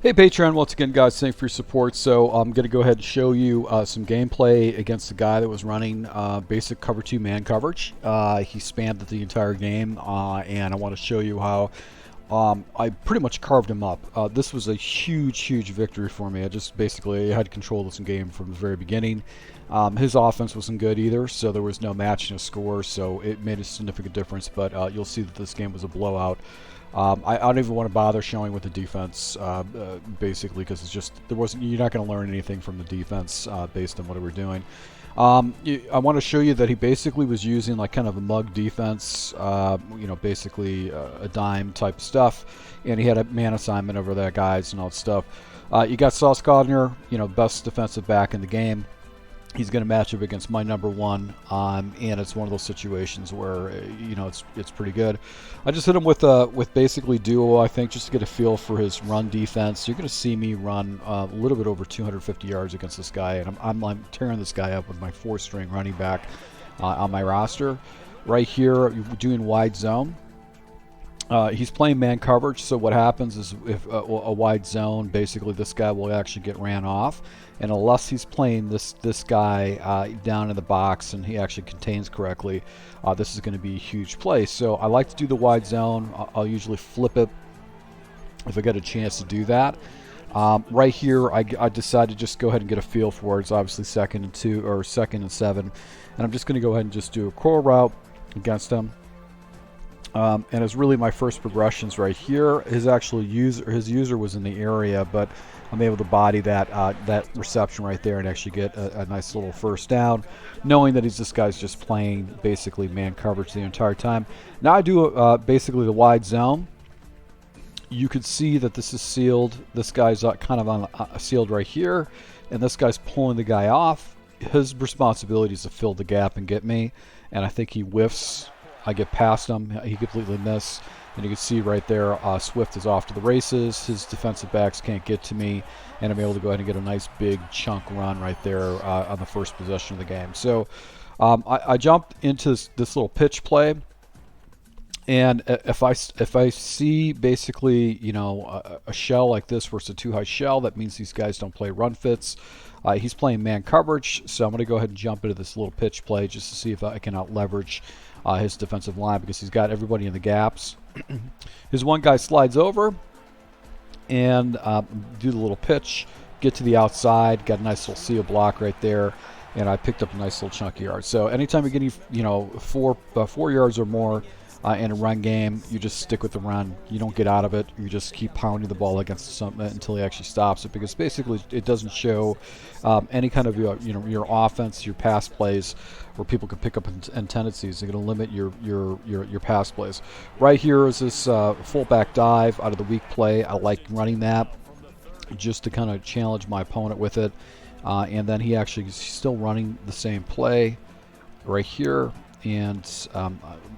Hey Patreon, once again guys, thanks for your support. So I'm going to go ahead and show you some gameplay against the guy that was running basic cover 2 man coverage. He spammed it the entire game, and I want to show you how I pretty much carved him up. This was a huge victory for me. I just basically had control of this game from the very beginning. His offense wasn't good either, so there was no matching his score, so it made a significant difference, but you'll see that this game was a blowout. I don't even want to bother showing with the defense, basically, because it's just you're not going to learn anything from the defense based on what we're doing. I want to show you that he basically was using like kind of a mug defense, basically a dime type stuff, and he had a man assignment over that guys and all that stuff. You got Sauce Gardner, best defensive back in the game. He's going to match up against my number one, and it's one of those situations where it's pretty good. I just hit him with basically duo, I think, just to get a feel for his run defense. You're going to see me run a little bit over 250 yards against this guy, and I'm tearing this guy up with my 4-string running back on my roster. Right here, doing wide zone. He's playing man coverage, so what happens is if a wide zone, basically this guy will actually get ran off, and unless he's playing this guy down in the box and he actually contains correctly, this is going to be a huge play. So I like to do the wide zone. I'll usually flip it if I get a chance to do that. Right here, I decided to just go ahead and get a feel for it. It's obviously 2nd and 2 or 2nd and 7, and I'm just going to go ahead and just do a curl route against him. And it's really my first progressions right here. His user was in the area, but I'm able to body that reception right there and actually get a nice little first down, knowing that this guy's just playing basically man coverage the entire time. Now I do basically the wide zone. You could see that this is sealed. This guy's kind of on sealed right here, and this guy's pulling the guy off. His responsibility is to fill the gap and get me, and I think he whiffs. I get past him, he completely missed, and you can see right there, Swift is off to the races. His defensive backs can't get to me, and I'm able to go ahead and get a nice big chunk run right there on the first possession of the game. So I jumped into this little pitch play, and if I see basically a shell like this where it's a 2-high shell, that means these guys don't play run fits. He's playing man coverage, so I'm going to go ahead and jump into this little pitch play just to see if I can out leverage his defensive line, because he's got everybody in the gaps. His one guy slides over and do the little pitch, get to the outside, got a nice little seal block right there, and I picked up a nice little chunk of yards. So anytime you're getting 4 yards or more in a run game, you just stick with the run. You don't get out of it. You just keep pounding the ball against something until he actually stops it, because basically it doesn't show any kind of your offense, your pass plays, where people can pick up and tendencies. They're going to limit your pass plays. Right here is this fullback dive out of the weak play. I like running that just to kind of challenge my opponent with it, and then he actually is still running the same play right here. And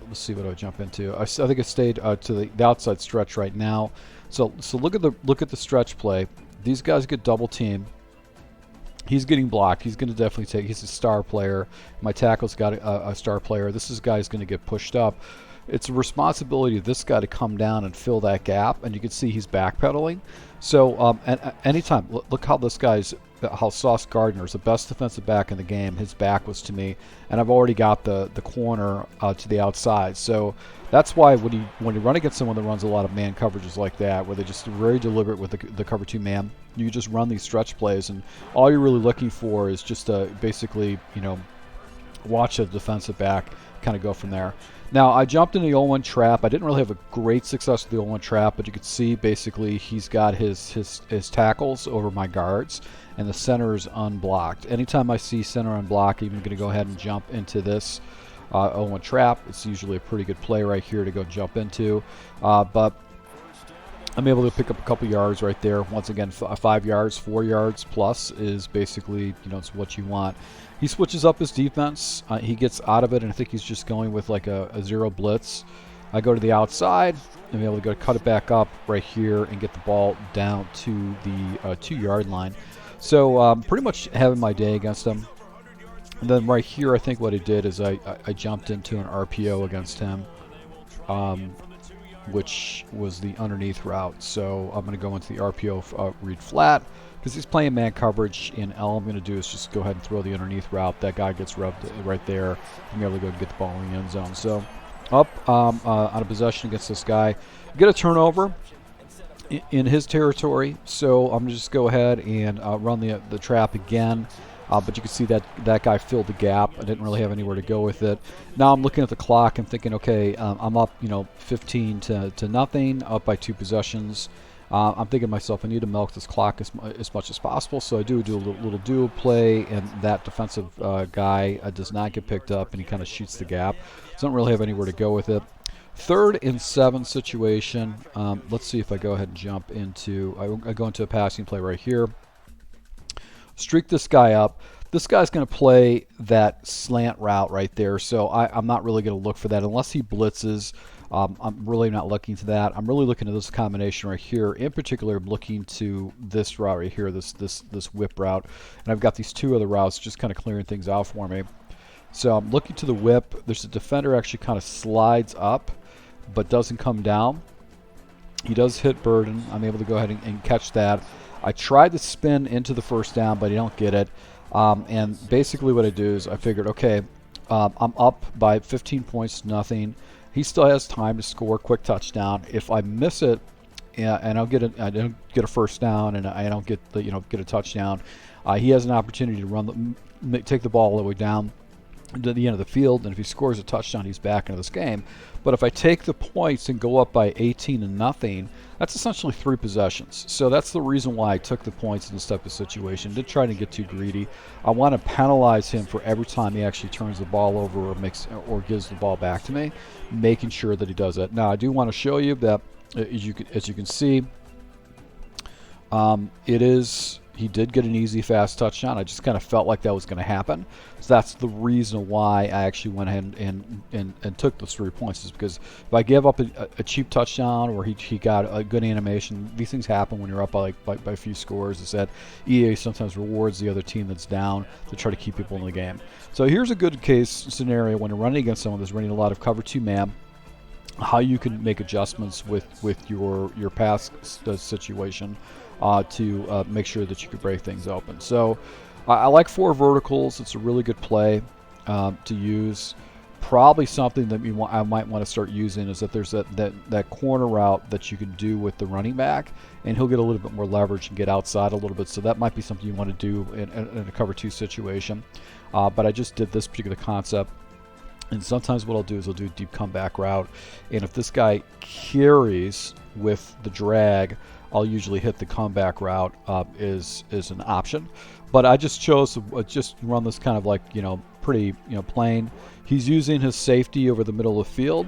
let's see what I jump into. I think I stayed to the outside stretch right now. So look at the stretch play. These guys get double teamed. He's getting blocked. He's going to definitely take. He's a star player. My tackle's got a star player. This guy's going to get pushed up. It's a responsibility of this guy to come down and fill that gap. And you can see he's backpedaling. So anytime, look how this guy's. How Sauce Gardner is the best defensive back in the game. His back was to me, and I've already got the corner to the outside. So that's why when you run against someone that runs a lot of man coverages like that, where they're just very deliberate with the cover 2 man, you just run these stretch plays, and all you're really looking for is just to basically watch the defensive back kind of go from there. Now, I jumped in the 0-1 trap. I didn't really have a great success with the 0-1 trap, but you could see basically he's got his tackles over my guards, and the center is unblocked. Anytime I see center unblocked, I'm going to go ahead and jump into this 0-1 trap. It's usually a pretty good play right here to go jump into, but I'm able to pick up a couple yards right there. Once again, 5 yards, 4 yards plus is basically, it's what you want. He switches up his defense. He gets out of it, and I think he's just going with like a 0 blitz. I go to the outside and be able to go cut it back up right here and get the ball down to the 2-yard line. So pretty much having my day against him. And then right here, I think what I did is I jumped into an RPO against him. which was the underneath route. So I'm going to go into the RPO read flat because he's playing man coverage, and all I'm going to do is just go ahead and throw the underneath route. That guy gets rubbed right there. I'm able to go get the ball in the end zone. So up on a possession against this guy, get a turnover in his territory. So I'm going to just go ahead and run the trap again. But you can see that that guy filled the gap. I didn't really have anywhere to go with it. Now I'm looking at the clock and thinking, okay, I'm up, 15 to nothing, up by 2 possessions. I'm thinking to myself, I need to milk this clock as much as possible. So I do a little duo play, and that defensive guy does not get picked up, and he kind of shoots the gap. So I don't really have anywhere to go with it. 3rd and 7 situation. Let's see if I go ahead and jump into, I go into a passing play right here. Streak this guy up. This guy's going to play that slant route right there, so I'm not really going to look for that unless he blitzes. I'm really not looking to that. I'm really looking at this combination right here. In particular, I'm looking to this route right here, this whip route, and I've got these 2 other routes just kind of clearing things out for me. So I'm looking to the whip. There's a defender actually kind of slides up, but doesn't come down. He does hit Burden. I'm able to go ahead and catch that. I tried to spin into the first down, but I don't get it. And basically what I do is I figured, okay, I'm up by 15 points to nothing. He still has time to score a quick touchdown. If I miss it, and I don't get a first down, and I don't get get a touchdown, he has an opportunity to take the ball all the way down to the end of the field, and if he scores a touchdown, he's back into this game. But if I take the points and go up by 18 to nothing, that's essentially 3 possessions. So that's the reason why I took the points in this type of situation. Didn't try to get too greedy. I want to penalize him for every time he actually turns the ball over or gives the ball back to me, making sure that he does that. Now I do want to show you that as you can see, he did get an easy, fast touchdown. I just kind of felt like that was going to happen. So that's the reason why I actually went ahead and took those 3 points, is because if I give up a cheap touchdown or he got a good animation, these things happen when you're up by a few scores. It's that EA sometimes rewards the other team that's down to try to keep people in the game. So here's a good case scenario when you're running against someone that's running a lot of cover 2 man, how you can make adjustments with your pass situation to make sure that you can break things open. So I like 4 verticals. It's a really good play to use. Probably something that I might want to start using is that there's that corner route that you can do with the running back, and he'll get a little bit more leverage and get outside a little bit. So that might be something you want to do in a cover 2 situation. But I just did this particular concept. And sometimes what I'll do is I'll do a deep comeback route, and if this guy carries with the drag, I'll usually hit the comeback route is an option. But I just chose to just run this kind of like pretty plain. He's using his safety over the middle of the field,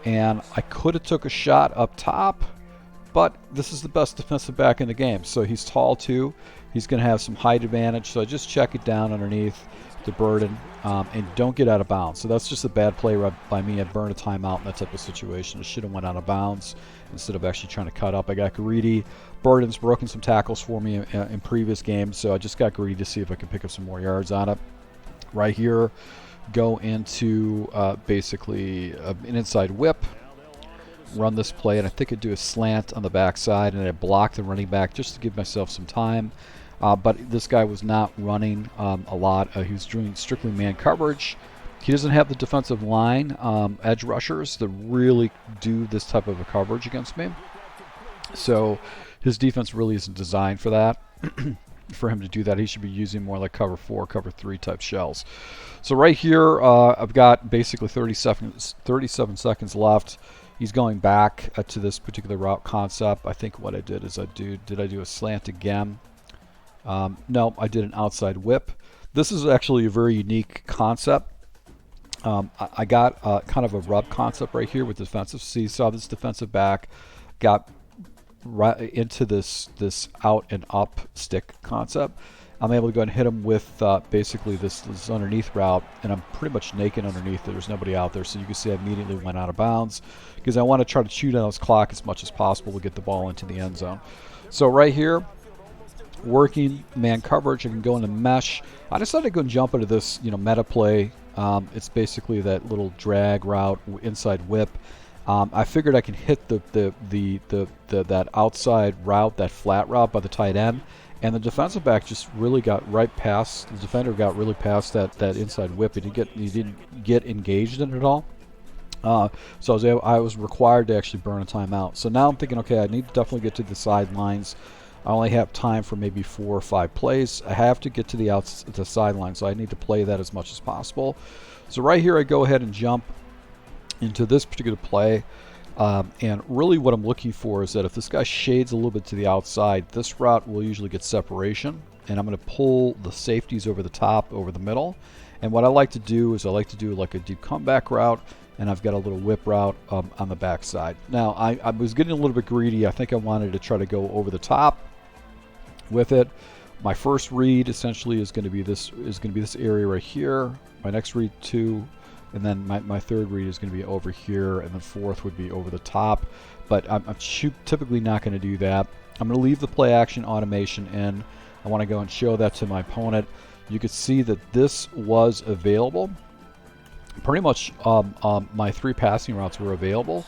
and I could have took a shot up top, but this is the best defensive back in the game. So he's tall too. He's going to have some height advantage. So I just check it down underneath the Burden and don't get out of bounds. So that's just a bad play by me. I burned a timeout in that type of situation. I should have went out of bounds instead of actually trying to cut up. I got greedy. Burden's broken some tackles for me in previous games, so I just got greedy to see if I could pick up some more yards on it. Right here, go into basically an inside whip, run this play, and I think I'd do a slant on the backside, and I block the running back just to give myself some time. But this guy was not running a lot. He was doing strictly man coverage. He doesn't have the defensive line edge rushers that really do this type of a coverage against me. So his defense really isn't designed for that. For him to do that, he should be using more like cover 4, cover 3 type shells. So right here, I've got basically 37 seconds left. He's going back to this particular route concept. I think what I did is did I do a slant again? No, I did an outside whip. This is actually a very unique concept. I got kind of a rub concept right here with defensive. See, you saw this defensive back got right into this out and up stick concept. I'm able to go and hit him with basically this underneath route, and I'm pretty much naked underneath. There's nobody out there, so you can see I immediately went out of bounds because I want to try to chew down his clock as much as possible to get the ball into the end zone. So right here, working man coverage, I can go into mesh. I decided to go and jump into this meta play. It's basically that little drag route inside whip. I figured I can hit that outside route, that flat route by the tight end, and the defensive back just really got right past. The defender got really past that inside whip. He didn't get engaged in it at all. So I was required to actually burn a timeout. So now I'm thinking, okay, I need to definitely get to the sidelines. I only have time for maybe 4 or 5 plays. I have to get to the sideline, so I need to play that as much as possible. So right here, I go ahead and jump into this particular play. And really what I'm looking for is that if this guy shades a little bit to the outside, this route will usually get separation. And I'm going to pull the safeties over the top, over the middle. And what I like to do is I like to do like a deep comeback route, and I've got a little whip route on the backside. Now, I was getting a little bit greedy. I think I wanted to try to go over the top with it. My first read essentially is going to be this area right here. My next read 2, and then my third read is going to be over here, and then fourth would be over the top. But I'm typically not going to do that. I'm going to leave the play action automation in. I want to go and show that to my opponent. You could see that this was available. Pretty much my 3 passing routes were available,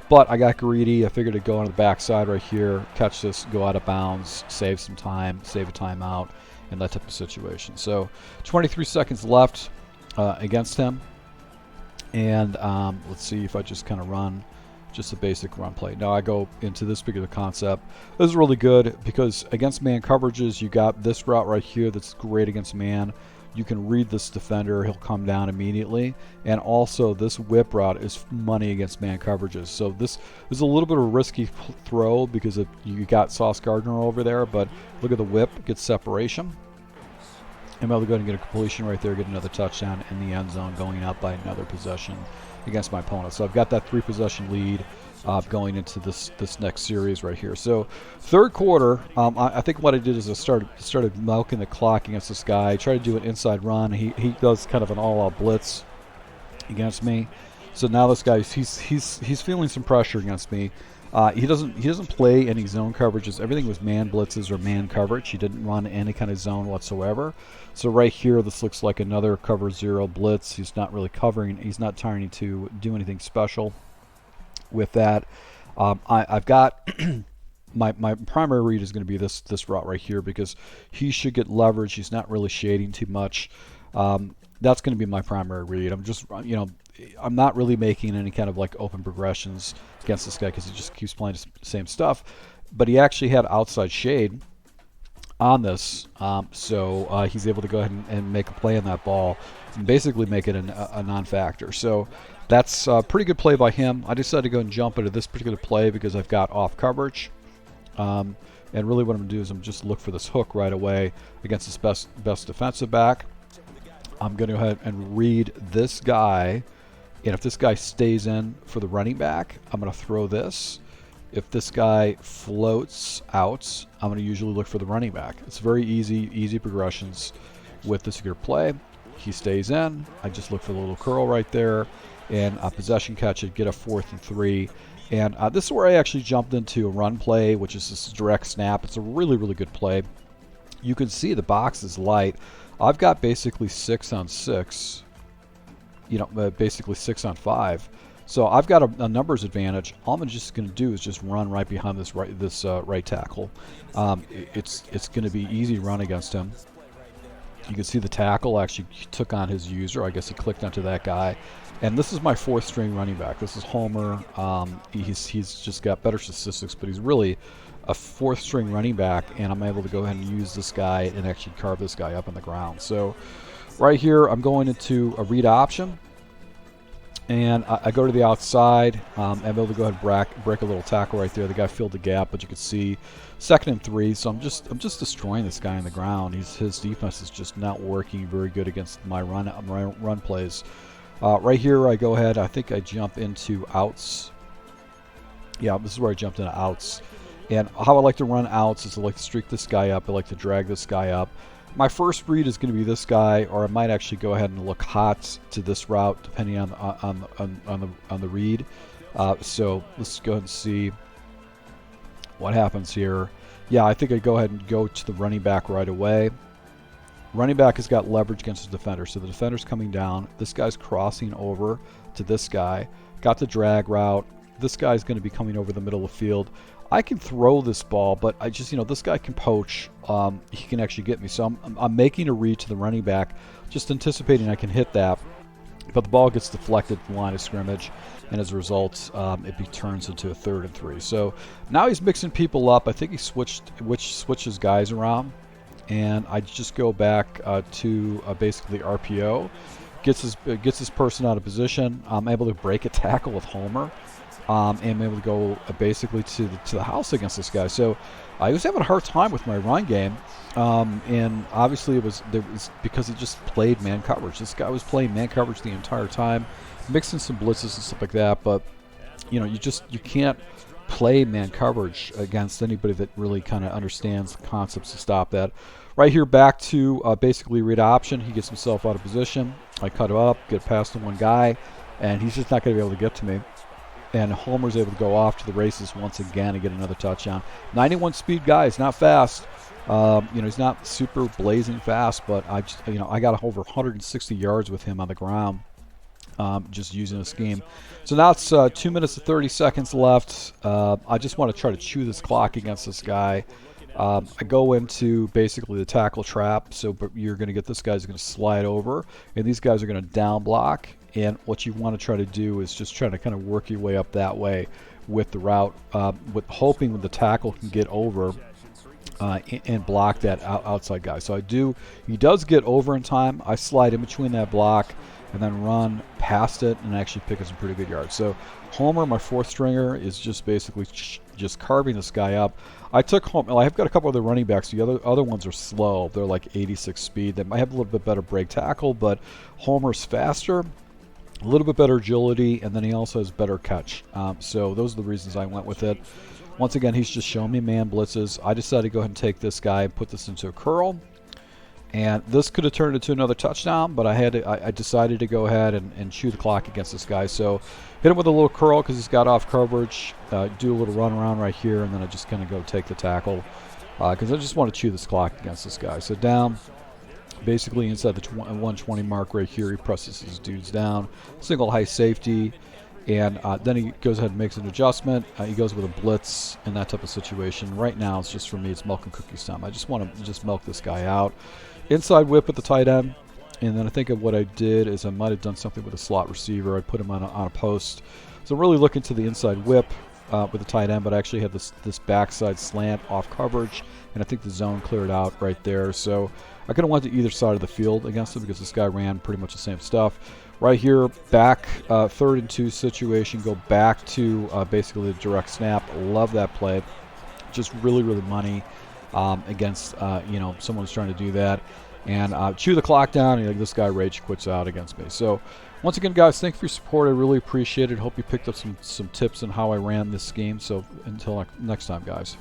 but I got greedy. I figured to go on the backside right here, catch this, go out of bounds, save some time, save a timeout, and that type of situation. So 23 seconds left against him. And let's see if I just kind of run just a basic run play. Now I go into this particular concept. This is really good because against man coverages, you got this route right here that's great against man. You can read this defender, he'll come down immediately. And also this whip route is money against man coverages. So this is a little bit of a risky throw because you got Sauce Gardner over there, but look at the whip, gets separation. I'm able to go ahead and get a completion right there, get another touchdown in the end zone, going up by another possession against my opponent. So I've got that 3-possession lead going into this next series right here. So third quarter, I think what I did is I started milking the clock against this guy. I tried to do an inside run. He does kind of an all-out blitz against me. So now this guy, he's feeling some pressure against me. He doesn't play any zone coverages. Everything was man blitzes or man coverage. He didn't run any kind of zone whatsoever. So right here, this looks like another cover 0 blitz. He's not really covering. He's not trying to do anything special with that. I've got my primary read is going to be this route right here because he should get leverage. He's not really shading too much. That's going to be my primary read. I'm just, I'm not really making any kind of like open progressions against this guy because he just keeps playing the same stuff. But he actually had outside shade on this, so he's able to go ahead and make a play on that ball and basically make it a non-factor. So that's a pretty good play by him. I decided to go and jump into this particular play because I've got off coverage. And really what I'm going to do is I'm just look for this hook right away against this best defensive back. I'm going to go ahead and read this guy, and if this guy stays in for the running back, I'm going to throw this. If this guy floats out, I'm going to usually look for the running back. It's very easy progressions with this particular play. He stays in. I just look for the little curl right there, and a possession catch it, get a 4th and 3. And this is where I actually jumped into a run play, which is this direct snap. It's a really good play. You can see the box is light. I've got basically 6 on 6, basically 6 on 5. So I've got a numbers advantage. All I'm just going to do is just run right behind this right tackle. It's going to be easy to run against him. You can see the tackle actually took on his user. I guess he clicked onto that guy. And this is my 4th string running back. This is Homer. He's just got better statistics, but he's really a 4th string running back, and I'm able to go ahead and use this guy and actually carve this guy up on the ground. So right here, I'm going into a read option, and I go to the outside. I'm able to go ahead and break a little tackle right there. The guy filled the gap, but you can see 2nd and 3. So I'm just destroying this guy on the ground. His defense is just not working very good against my run plays. Right here, I go ahead. I think I jump into outs. Yeah, this is where I jumped into outs. And how I like to run outs is I like to streak this guy up. I like to drag this guy up. My first read is going to be this guy, or I might actually go ahead and look hot to this route, depending on the read. So let's go ahead and see what happens here. Yeah, I think I go ahead and go to the running back right away. Running back has got leverage against the defender, so the defender's coming down. This guy's crossing over to this guy. Got the drag route. this guy's going to be coming over the middle of the field. I can throw this ball, but I just, this guy can poach. He can actually get me. So I'm making a read to the running back, just anticipating I can hit that. But the ball gets deflected from the line of scrimmage, and as a result, it turns into a 3rd and 3. So now he's mixing people up. I think he switches guys around, and I just go back to basically RPO, gets his person out of position. I'm able to break a tackle with Homer, and I'm able to go basically to the house against this guy. So I was having a hard time with my run game. And obviously it was because he just played man coverage. This guy was playing man coverage the entire time, mixing some blitzes and stuff like that. But you can't play man coverage against anybody that really kind of understands the concepts to stop that. Right here, back to basically read option. He gets himself out of position. I cut him up, get past the one guy, and he's just not going to be able to get to me. And Homer's able to go off to the races once again and get another touchdown. 91 speed guy. He's not fast. He's not super blazing fast, but I got over 160 yards with him on the ground, just using a scheme. So now it's 2 minutes and 30 seconds left. I just want to try to chew this clock against this guy. I go into basically the tackle trap, so you're going to get this guy's going to slide over, and these guys are going to down block. And what you want to try to do is just try to kind of work your way up that way with the route, with hoping the tackle can get over and block that outside guy. So he does get over in time. I slide in between that block and then run past it and actually pick up some pretty good yards. So Homer, my 4th stringer, is just basically just carving this guy up. I took Homer. I've got a couple other running backs. The other ones are slow. They're like 86 speed. They might have a little bit better break tackle, but Homer's faster, a little bit better agility, and then he also has better catch. So those are the reasons I went with it. Once again, he's just showing me man blitzes. I decided to go ahead and take this guy and put this into a curl. And this could have turned into another touchdown, but I decided to go ahead and chew the clock against this guy. So hit him with a little curl because he's got off coverage. Do a little run around right here, and then I just kind of go take the tackle because I just want to chew this clock against this guy. So down, basically inside the 120 mark right here, he presses his dudes down. Single high safety. And then he goes ahead and makes an adjustment. He goes with a blitz in that type of situation. Right now, it's just for me, it's milk and cookies time. I just want to just milk this guy out. Inside whip with the tight end. And then I think of what I did is I might have done something with a slot receiver. I put him on a post. So I'm really looking to the inside whip with the tight end, but I actually had this backside slant off coverage. And I think the zone cleared out right there. So I could have went to either side of the field against him because this guy ran pretty much the same stuff. Right here, back 3rd and 2 situation, go back to basically the direct snap. Love that play. Just really, really money against, someone who's trying to do that. And chew the clock down, and this guy rage quits out against me. So once again, guys, thank you for your support. I really appreciate it. Hope you picked up some tips on how I ran this game. So until next time, guys.